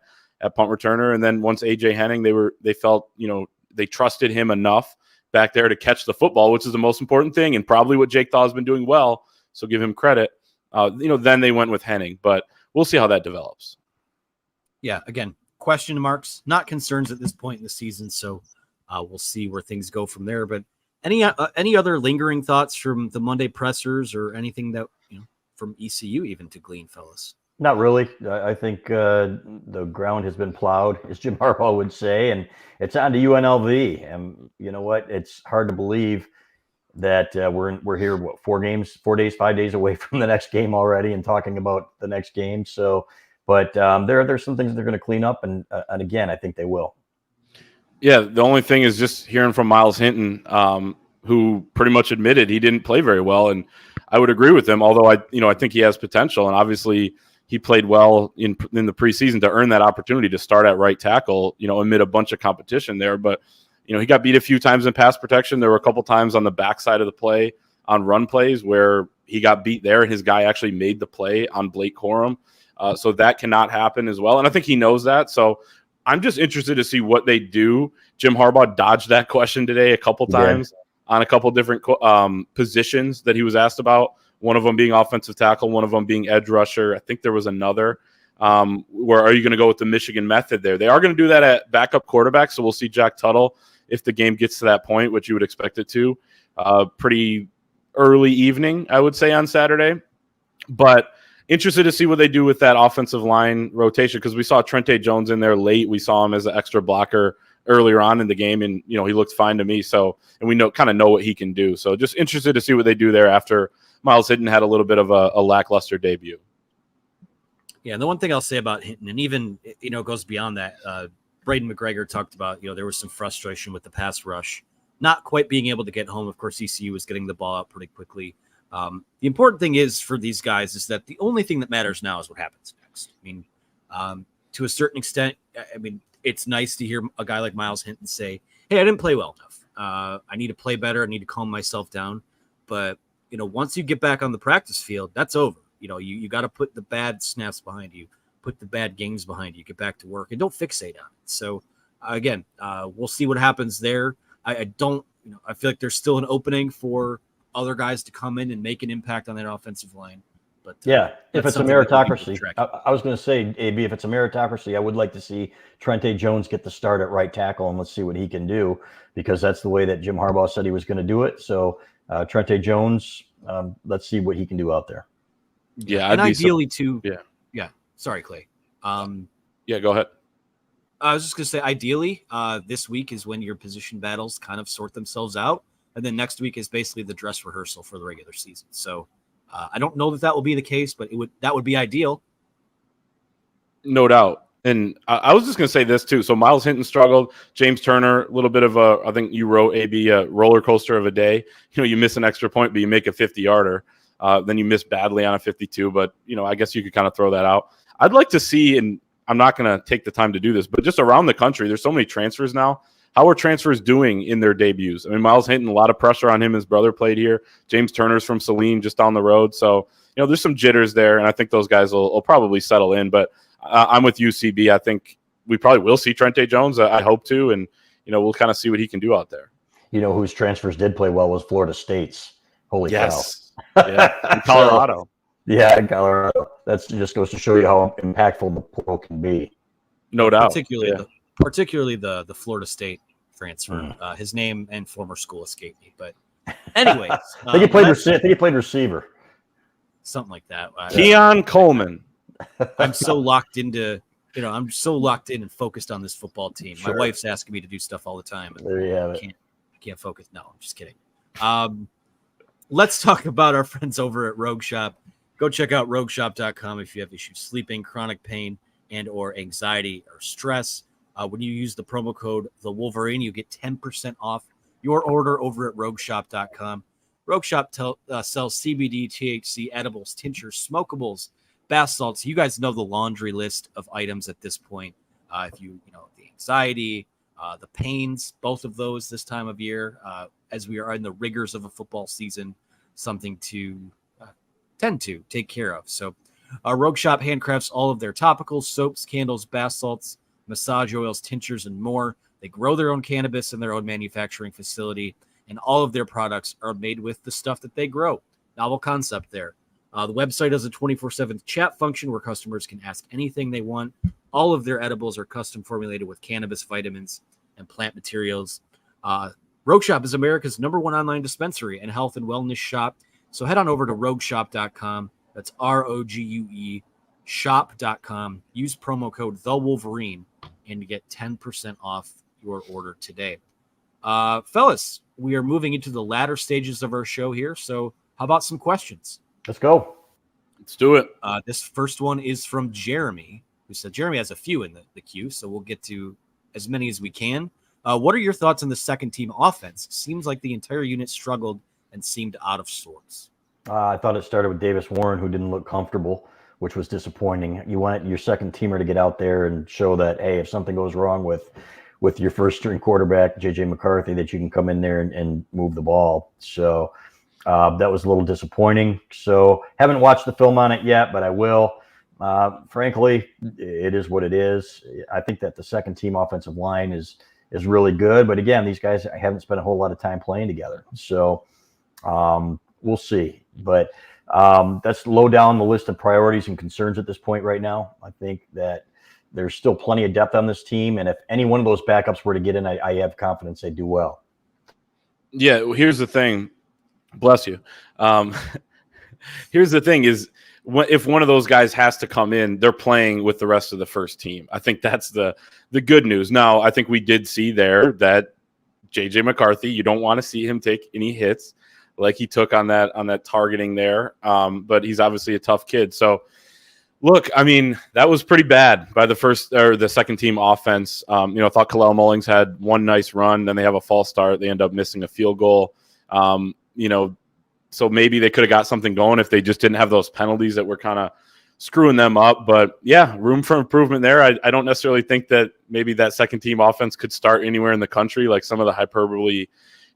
punt returner, and then once AJ Henning, they felt they trusted him enough back there to catch the football, which is the most important thing, and probably what Jake Thaw has been doing well. So give him credit. Then they went with Henning, but we'll see how that develops. Yeah, again, question marks, not concerns at this point in the season. So we'll see where things go from there. But any other lingering thoughts from the Monday pressers or anything that from ECU even to glean, fellas? Not really. I think the ground has been plowed, as Jim Harbaugh would say, and it's on to UNLV. And you know what? It's hard to believe that we're here, 5 days away from the next game already, and talking about the next game. So, but there's some things they're going to clean up, and again, I think they will. Yeah, the only thing is just hearing from Miles Hinton, who pretty much admitted he didn't play very well, and I would agree with him. Although I think he has potential, and obviously he played well in the preseason to earn that opportunity to start at right tackle, amid a bunch of competition there. But, he got beat a few times in pass protection. There were a couple times on the backside of the play on run plays where he got beat there, and his guy actually made the play on Blake Corum. So that cannot happen as well. And I think he knows that. So I'm just interested to see what they do. Jim Harbaugh dodged that question today a couple times on a couple different positions that he was asked about. One of them being offensive tackle, one of them being edge rusher. I think there was another. Where are you going to go with the Michigan method there? They are going to do that at backup quarterback, so we'll see Jack Tuttle if the game gets to that point, which you would expect it to. Pretty early evening, I would say, on Saturday. But interested to see what they do with that offensive line rotation, because we saw Trente Jones in there late. We saw him as an extra blocker earlier on in the game, and he looked fine to me. So, and we kind of know what he can do. So just interested to see what they do there after Miles Hinton had a little bit of a lackluster debut. Yeah, and the one thing I'll say about Hinton, and even it goes beyond that, Braden McGregor talked about there was some frustration with the pass rush, not quite being able to get home. Of course, ECU was getting the ball out pretty quickly. The important thing is for these guys is that the only thing that matters now is what happens next. I mean, to a certain extent, it's nice to hear a guy like Miles Hinton say, "Hey, I didn't play well enough. I need to play better. I need to calm myself down." But once you get back on the practice field, that's over. You got to put the bad snaps behind you, put the bad games behind you, get back to work, and don't fixate on it. So, again, we'll see what happens there. I feel like there's still an opening for other guys to come in and make an impact on that offensive line. But if it's a meritocracy, I was going to say, AB, if it's a meritocracy, I would like to see Trente Jones get the start at right tackle, and let's see what he can do, because that's the way that Jim Harbaugh said he was going to do it. So Trente Jones, let's see what he can do out there. Yeah, and ideally too. Yeah. Sorry, Clay. Go ahead. I was just going to say, ideally, this week is when your position battles kind of sort themselves out, and then next week is basically the dress rehearsal for the regular season. So I don't know that will be the case, but that would be ideal. No doubt. And I was just going to say this too. So Miles Hinton struggled. James Turner, a little bit of I think you wrote, AB, a roller coaster of a day. You miss an extra point, but you make a 50-yarder. Then you miss badly on a 52. But, I guess you could kind of throw that out. I'd like to see, and I'm not going to take the time to do this, but just around the country, there's so many transfers now. How are transfers doing in their debuts? I mean, Miles Hinton, a lot of pressure on him. His brother played here. James Turner's from Saline, just down the road. So, there's some jitters there, and I think those guys will probably settle in. But I'm with UCB. I think we probably will see Trente Jones. I hope to, and, we'll kind of see what he can do out there. Whose transfers did play well was Florida State's. Holy cow. Yeah, in Colorado. In Colorado. That just goes to show you how impactful the portal can be. No doubt. Particularly the Florida State transfer. His name and former school escaped me, but anyways, I think he played receiver, something like that. Keon Coleman. I'm so locked into, I'm so locked in and focused on this football team. Sure. My wife's asking me to do stuff all the time. And there you have it. I can't focus. No, I'm just kidding. Let's talk about our friends over at Rogue Shop. Go check out rogueshop.com if you have issues sleeping, chronic pain, and or anxiety or stress. When you use the promo code The Wolverine, you get 10% off your order over at rogueshop.com. Rogue Shop sells CBD, THC, edibles, tinctures, smokables, bath salts. You guys know the laundry list of items at this point. If the anxiety, the pains, both of those this time of year, as we are in the rigors of a football season, something to tend to take care of. So Rogue Shop handcrafts all of their topicals, soaps, candles, bath salts, massage oils, tinctures, and more. They grow their own cannabis in their own manufacturing facility, and all of their products are made with the stuff that they grow. Novel concept there. The website has a 24/7 chat function where customers can ask anything they want. All of their edibles are custom formulated with cannabis vitamins and plant materials. Rogue Shop is America's #1 online dispensary and health and wellness shop. So head on over to rogueshop.com. That's ROGUE shop.com. Use promo code TheWolverine and you get 10% off your order today. Fellas, we are moving into the latter stages of our show here. So how about some questions? Let's go. Let's do it. This first one is from Jeremy, who said Jeremy has a few in the queue, so we'll get to as many as we can. What are your thoughts on the second team offense? Seems like the entire unit struggled and seemed out of sorts. I thought it started with Davis Warren, who didn't look comfortable, which was disappointing. You want your second teamer to get out there and show that, hey, if something goes wrong with your first string quarterback, J.J. McCarthy, that you can come in there and move the ball. So that was a little disappointing. So haven't watched the film on it yet, but I will. Frankly, it is what it is. I think that the second team offensive line is really good. But again, these guys haven't spent a whole lot of time playing together. So we'll see. But that's low down the list of priorities and concerns at this point right now. I think that there's still plenty of depth on this team. And if any one of those backups were to get in, I have confidence they do well. Yeah, well, here's the thing. Bless you. Here's the thing is, if one of those guys has to come in, they're playing with the rest of the first team. I think that's the good news. Now, I think we did see there that J.J. McCarthy, you don't want to see him take any hits like he took on that targeting there. But he's obviously a tough kid. So, look, I mean, that was pretty bad by the second team offense. I thought Kalel Mullings had one nice run, then they have a false start. They end up missing a field goal. So maybe they could have got something going if they just didn't have those penalties that were kind of screwing them up. But yeah, room for improvement there. I don't necessarily think that maybe that second team offense could start anywhere in the country, like some of the hyperbole,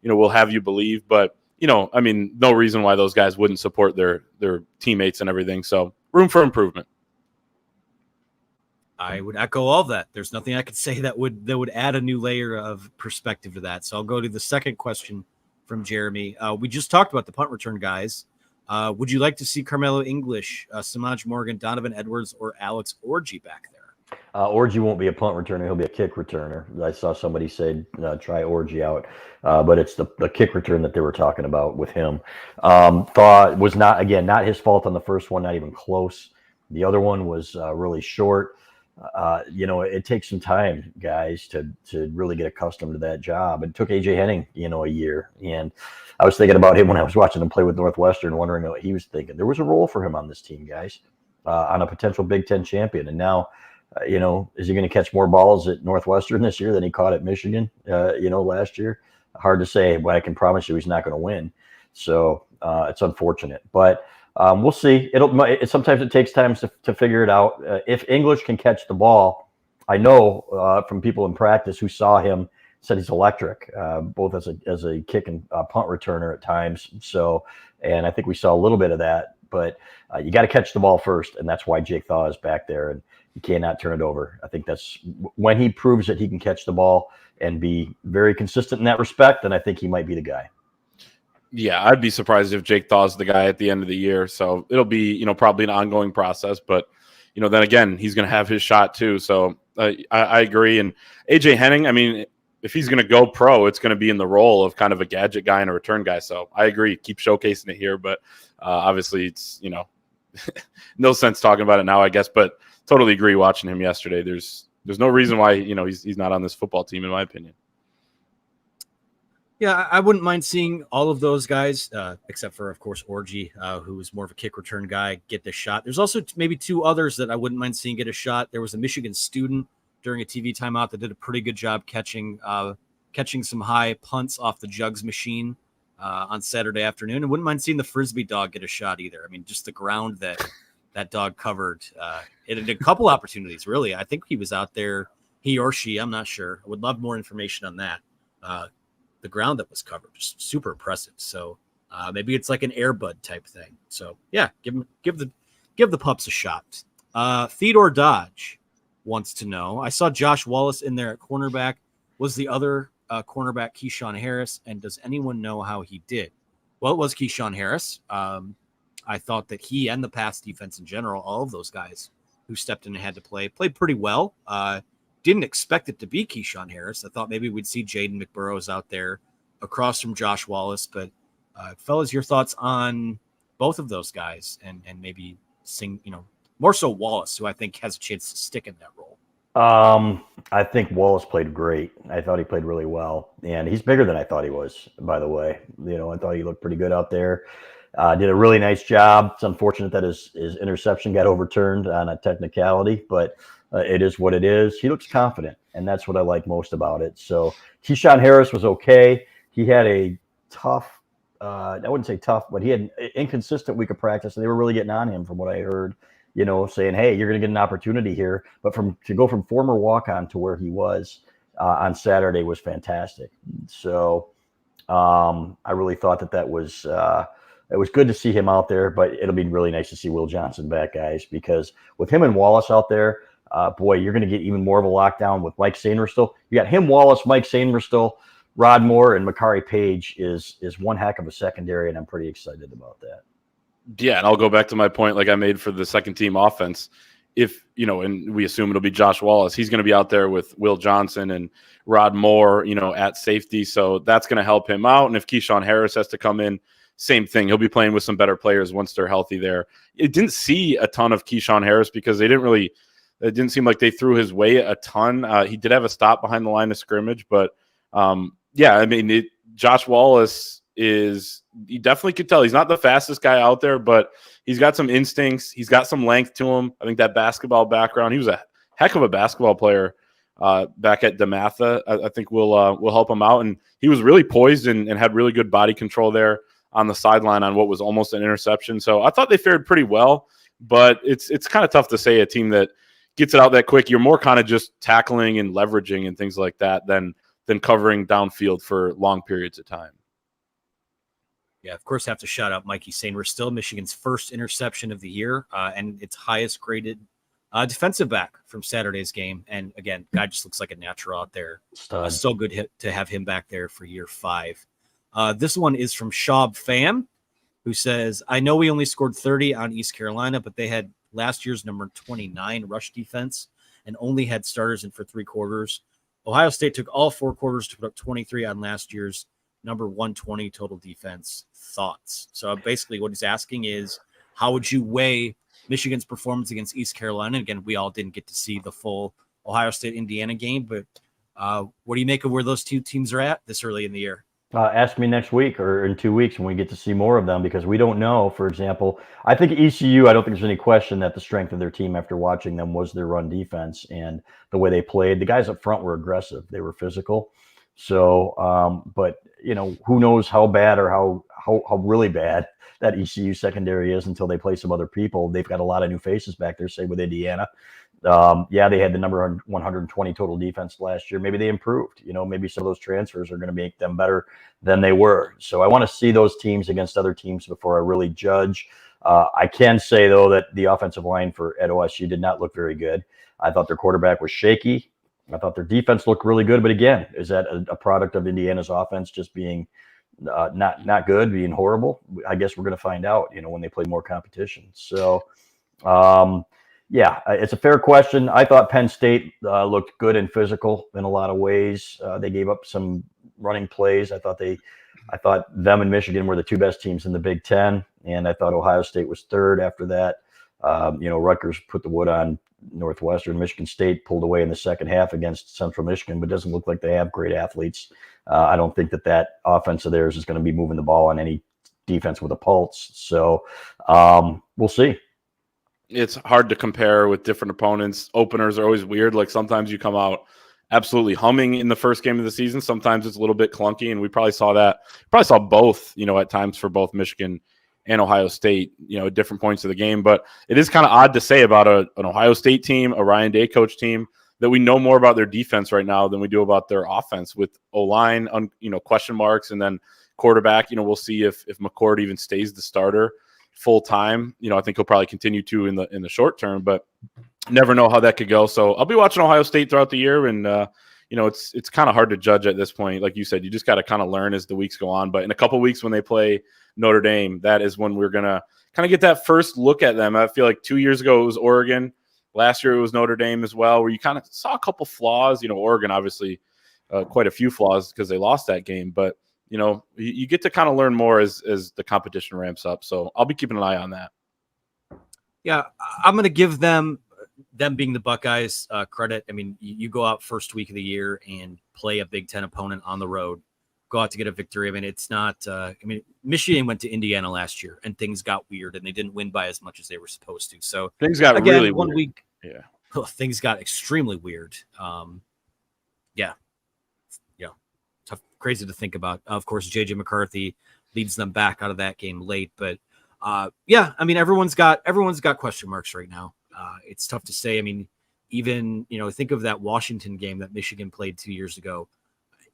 will have you believe. But, I mean, no reason why those guys wouldn't support their teammates and everything. So room for improvement. I would echo all of that. There's nothing I could say that would add a new layer of perspective to that. So I'll go to the second question from Jeremy. We just talked about the punt return guys. Would you like to see Carmelo English, Samaj Morgan, Donovan Edwards, or Alex Orji back there? Orji won't be a punt returner. He'll be a kick returner. I saw somebody say try Orji out, but it's the kick return that they were talking about with him. Thought was not his fault on the first one, not even close. The other one was really short. It takes some time, guys, to really get accustomed to that job. It took AJ Henning, a year. And I was thinking about him when I was watching him play with Northwestern, wondering what he was thinking. There was a role for him on this team, guys, on a potential Big Ten champion. And now, is he going to catch more balls at Northwestern this year than he caught at Michigan, last year? Hard to say, but I can promise you he's not going to win. So it's unfortunate. But we'll see. Sometimes it takes time to figure it out. If English can catch the ball, I know from people in practice who saw him said he's electric, both as a kick and punt returner at times. So, and I think we saw a little bit of that. But you got to catch the ball first, and that's why Jake Thaw is back there, and you cannot turn it over. I think that's when he proves that he can catch the ball and be very consistent in that respect. Then I think he might be the guy. Yeah, I'd be surprised if Jake Thaw's the guy at the end of the year. So it'll be, probably an ongoing process. But, then again, he's going to have his shot too. So I agree. And AJ Henning, I mean, if he's going to go pro, it's going to be in the role of kind of a gadget guy and a return guy. So I agree. Keep showcasing it here. But obviously it's, no sense talking about it now, I guess. But totally agree watching him yesterday. There's no reason why, he's not on this football team, in my opinion. Yeah, I wouldn't mind seeing all of those guys, except for, of course, Orji, who is more of a kick return guy, get the shot. There's also maybe two others that I wouldn't mind seeing get a shot. There was a Michigan student during a TV timeout that did a pretty good job catching some high punts off the jugs machine on Saturday afternoon. I wouldn't mind seeing the Frisbee dog get a shot either. I mean, just the ground that dog covered. It had a couple opportunities, really. I think he was out there, he or she, I'm not sure. I would love more information on that. the ground that was covered. Just super impressive. So maybe it's like an Air Bud type thing. So yeah, give the pups a shot. Theodore Dodge wants to know. I saw Josh Wallace in there at cornerback. Was the other cornerback Keyshawn Harris? And does anyone know how he did? Well, it was Keyshawn Harris. I thought that he and the pass defense in general, all of those guys who stepped in and had to played pretty well. Didn't expect it to be Keyshawn Harris. I thought maybe we'd see Jaden McBurrows out there across from Josh Wallace. But fellas, your thoughts on both of those guys and maybe more so Wallace, who I think has a chance to stick in that role. I think Wallace played great. I thought he played really well, and he's bigger than I thought he was, by the way. I thought he looked pretty good out there. Did a really nice job. It's unfortunate that his interception got overturned on a technicality, but it is what it is. He looks confident, and that's what I like most about it. So Keyshawn Harris was okay. He had a tough, I wouldn't say tough, but he had an inconsistent week of practice, and they were really getting on him from what I heard, saying, hey, you're going to get an opportunity here. But to go from former walk-on to where he was on Saturday was fantastic. So I really thought that was it was good to see him out there, but it'll be really nice to see Will Johnson back, guys, because with him and Wallace out there, boy, you're going to get even more of a lockdown with Mike Sainristil. You got him, Wallace, Mike Sainristil, Rod Moore, and Makari Page is one heck of a secondary, and I'm pretty excited about that. Yeah, and I'll go back to my point like I made for the second team offense. If, and we assume it'll be Josh Wallace, he's going to be out there with Will Johnson and Rod Moore, at safety. So that's going to help him out. And if Keyshawn Harris has to come in, same thing. He'll be playing with some better players once they're healthy there. It didn't see a ton of Keyshawn Harris because it didn't seem like they threw his way a ton. He did have a stop behind the line of scrimmage, but Josh Wallace you definitely could tell he's not the fastest guy out there, but he's got some instincts. He's got some length to him. I think that basketball background, he was a heck of a basketball player back at DeMatha. I think will help him out. And he was really poised and had really good body control there on the sideline on what was almost an interception. So I thought they fared pretty well, but it's kind of tough to say a team that gets it out that quick. You're more kind of just tackling and leveraging and things like that than covering downfield for long periods of time. Yeah, of course, have to shout out Mikey Sainristil, Michigan's first interception of the year, and its highest graded defensive back from Saturday's game. And again, guy just looks like a natural out there. So good to have him back there for year 5. This one is from Schaub Fam, who says, I know we only scored 30 on East Carolina, but they had last year's number 29 rush defense and only had starters in for 3 quarters. Ohio State took all 4 quarters to put up 23 on last year's number 120 total defense. Thoughts? So basically what he's asking is, how would you weigh Michigan's performance against East Carolina? Again, we all didn't get to see the full Ohio State-Indiana game, but what do you make of where those two teams are at this early in the year? Ask me next week or in 2 weeks when we get to see more of them, because we don't know. For example, I think ECU, I don't think there's any question that the strength of their team after watching them was their run defense and the way they played. The guys up front were aggressive. They were physical. So, but, who knows how bad or how really bad that ECU secondary is until they play some other people. They've got a lot of new faces back there, say with Indiana. They had the number 120 total defense last year. Maybe they improved. Maybe some of those transfers are going to make them better than they were. So I want to see those teams against other teams before I really judge. I can say, though, that the offensive line at OSU did not look very good. I thought their quarterback was shaky. I thought their defense looked really good. But again, is that a product of Indiana's offense just being not good, being horrible? I guess we're going to find out, when they play more competition. So, it's a fair question. I thought Penn State looked good and physical in a lot of ways. They gave up some running plays. I thought them and Michigan were the 2 best teams in the Big Ten, and I thought Ohio State was 3rd after that. Rutgers put the wood on Northwestern. Michigan State pulled away in the second half against Central Michigan, but it doesn't look like they have great athletes. I don't think that offense of theirs is going to be moving the ball on any defense with a pulse. So we'll see. It's hard to compare with different opponents. Openers are always weird. Like sometimes you come out absolutely humming in the first game of the season. Sometimes it's a little bit clunky, and we probably saw that. Probably saw both, at times for both Michigan and Ohio State, at different points of the game. But it is kind of odd to say about an Ohio State team, a Ryan Day coach team, that we know more about their defense right now than we do about their offense with O-line, question marks, and then quarterback. We'll see if McCord even stays the starter full time. I think he'll probably continue to in the short term, but never know how that could go. So I'll be watching Ohio State throughout the year, and it's kind of hard to judge at this point. Like you said, you just got to kind of learn as the weeks go on. But in a couple of weeks when they play Notre Dame, that is when we're gonna kind of get that first look at them. I feel like 2 years ago it was Oregon. Last year it was Notre Dame as well, where you kind of saw a couple flaws. Oregon obviously quite a few flaws because they lost that game, but you get to kind of learn more as the competition ramps up. So I'll be keeping an eye on that. Yeah, I'm going to give them being the Buckeyes credit. I mean, you go out first week of the year and play a Big Ten opponent on the road, go out to get a victory. I mean, it's not Michigan went to Indiana last year and things got weird and they didn't win by as much as they were supposed to. So things got really one weird. Week. Yeah. Things got extremely weird. Yeah. Tough, crazy to think about. Of course, JJ McCarthy leads them back out of that game late, but everyone's got question marks right now. It's tough to say. I mean, even, think of that Washington game that Michigan played 2 years ago.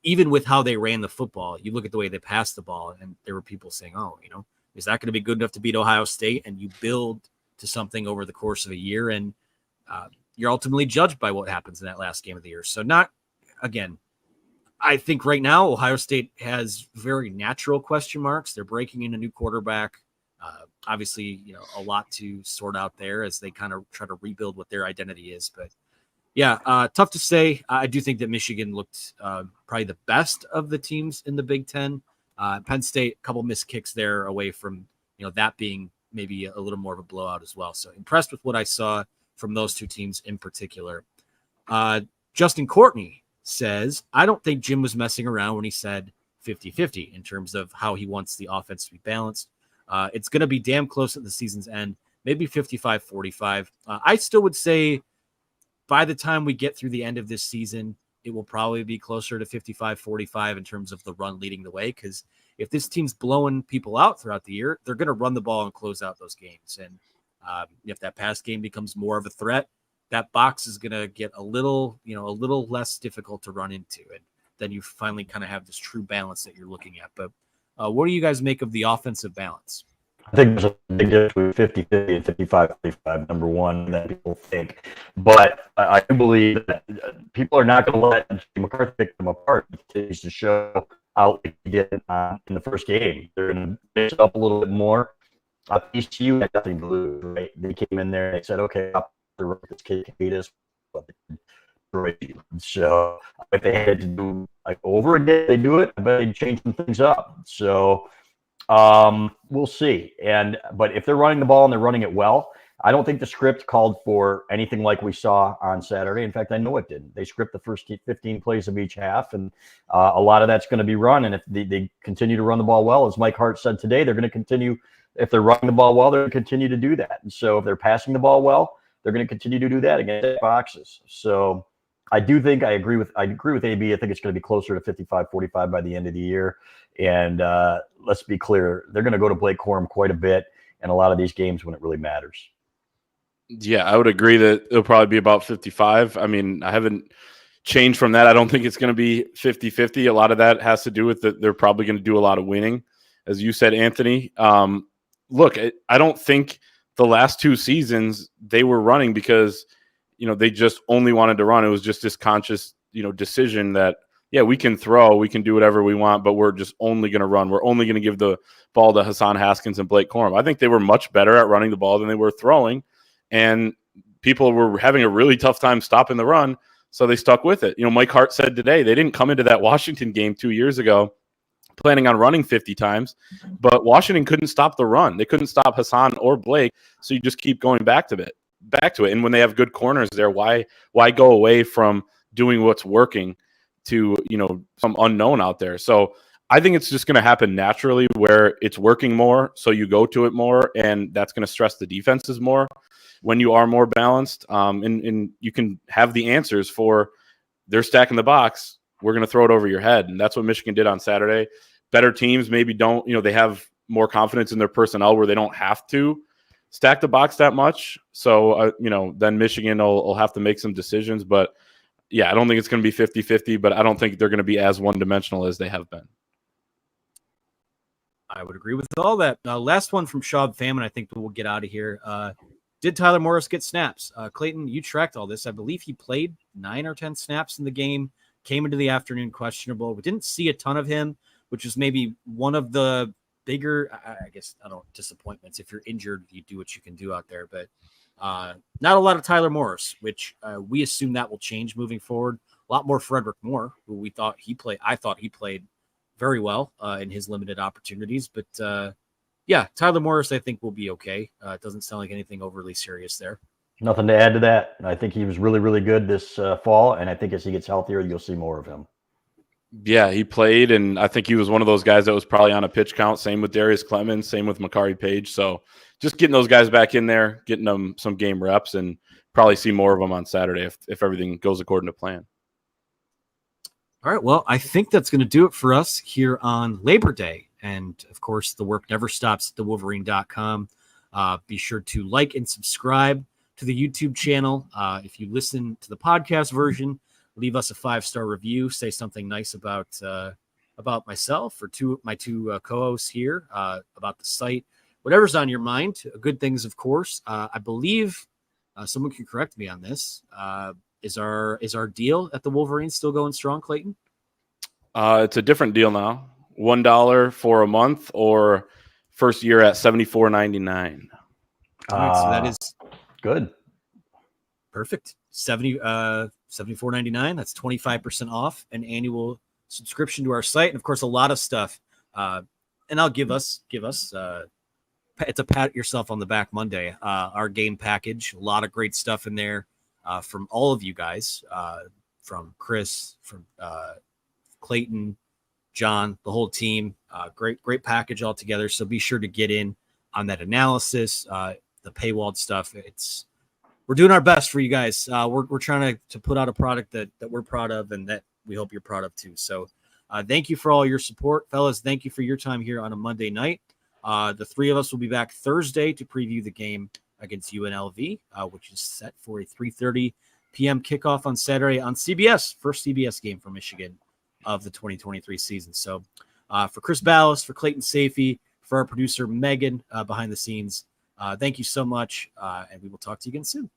Even with how they ran the football, you look at the way they passed the ball, and there were people saying, oh, is that going to be good enough to beat Ohio State? And you build to something over the course of a year, and you're ultimately judged by what happens in that last game of the year. So I think right now Ohio State has very natural question marks. They're breaking in a new quarterback. Obviously, a lot to sort out there as they kind of try to rebuild what their identity is. But yeah, tough to say. I do think that Michigan looked probably the best of the teams in the Big Ten. Penn State, a couple missed kicks there away from, that being maybe a little more of a blowout as well. So impressed with what I saw from those two teams in particular. Justin Courtney says, I don't think Jim was messing around when he said 50-50 in terms of how he wants the offense to be balanced. It's going to be damn close at the season's end, maybe 55-45. I still would say by the time we get through the end of this season, it will probably be closer to 55-45 in terms of the run leading the way. Because if this team's blowing people out throughout the year, they're going to run the ball and close out those games. And if that pass game becomes more of a threat, that box is going to get a little less difficult to run into. And then you finally kind of have this true balance that you're looking at. But what do you guys make of the offensive balance? I think there's a big difference between 50-50 and 55-45, number one, that people think. But I do believe that people are not going to let McCarthy pick them apart. He continues to show out like he did in the first game. They're going to mix it up a little bit more. ECU had nothing to lose, right? They came in there and they said, okay, this kid can beat us. So if they had to do like over again, they do it. I bet they'd change some things up. So we'll see. But if they're running the ball and they're running it well, I don't think the script called for anything like we saw on Saturday. In fact, I know it didn't. They script the first 15 plays of each half, and a lot of that's going to be run. And if they continue to run the ball well, as Mike Hart said today, they're going to continue. If they're running the ball well, they're going to continue to do that. And so if they're passing the ball well, they're going to continue to do that against boxes. So I agree with AB. I think it's going to be closer to 55-45 by the end of the year. And let's be clear, they're going to go to Blake Corum quite a bit in a lot of these games when it really matters. Yeah, I would agree that it'll probably be about 55. I mean, I haven't changed from that. I don't think it's going to be 50-50. A lot of that has to do with that they're probably going to do a lot of winning, as you said, Anthony. Look, I don't think the last two seasons they were running because they just only wanted to run. It was just this conscious decision that, yeah, we can throw, we can do whatever we want, but we're just only going to run. We're only going to give the ball to Hassan Haskins and Blake Corum. I think they were much better at running the ball than they were throwing, and people were having a really tough time stopping the run, so they stuck with it. Mike Hart said today they didn't come into that Washington game 2 years ago planning on running 50 times, but Washington couldn't stop the run. They couldn't stop Hassan or Blake, so you just keep going back to it. And when they have good corners there, why go away from doing what's working to some unknown out there? So I think it's just going to happen naturally where it's working more, so you go to it more, and that's going to stress the defenses more when you are more balanced. And you can have the answers for they're stacking the box, we're going to throw it over your head, and that's what Michigan did on Saturday. Better teams maybe don't, they have more confidence in their personnel where they don't have to stack the box that much. So, then Michigan will have to make some decisions. But yeah, I don't think it's going to be 50-50, but I don't think they're going to be as one-dimensional as they have been. I would agree with all that. Last one from Shab Famine, I think we'll get out of here. Did Tyler Morris get snaps? Clayton, you tracked all this. I believe he played 9 or 10 snaps in the game, came into the afternoon questionable. We didn't see a ton of him, which is maybe one of the bigger, I guess, disappointments. If you're injured, you do what you can do out there. But not a lot of Tyler Morris, which we assume that will change moving forward. A lot more Frederick Moore, who I thought he played very well in his limited opportunities. But yeah, Tyler Morris, I think, will be okay. It doesn't sound like anything overly serious there. Nothing to add to that. I think he was really, really good this fall, and I think as he gets healthier, you'll see more of him. Yeah, he played, and I think he was one of those guys that was probably on a pitch count. Same with Darius Clemens, same with Makari Page. So just getting those guys back in there, getting them some game reps, and probably see more of them on Saturday if everything goes according to plan. All right, well, I think that's going to do it for us here on Labor Day. And, of course, the work never stops at thewolverine.com. Be sure to like and subscribe to the YouTube channel. If you listen to the podcast version, leave us a 5-star review. Say something nice about myself or my two co-hosts here, about the site. Whatever's on your mind. Good things, of course. I believe someone can correct me on this. Is our deal at the Wolverines still going strong, Clayton? It's a different deal now. $1 for a month, or first year at $74.99. All right, so that is good. Perfect. $74.99. That's 25% off an annual subscription to our site, and of course, a lot of stuff. And I'll give us. It's a pat yourself on the back Monday. Our game package, a lot of great stuff in there from all of you guys, from Chris, from Clayton, John, the whole team. Great package altogether. So be sure to get in on that analysis, the paywalled stuff. We're doing our best for you guys. We're trying to put out a product that we're proud of and that we hope you're proud of too. So thank you for all your support, fellas. Thank you for your time here on a Monday night. The three of us will be back Thursday to preview the game against UNLV, which is set for a 3:30 p.m. kickoff on Saturday on CBS. First CBS game for Michigan of the 2023 season. So for Chris Ballas, for Clayton Safey, for our producer Megan behind the scenes, thank you so much, and we will talk to you again soon.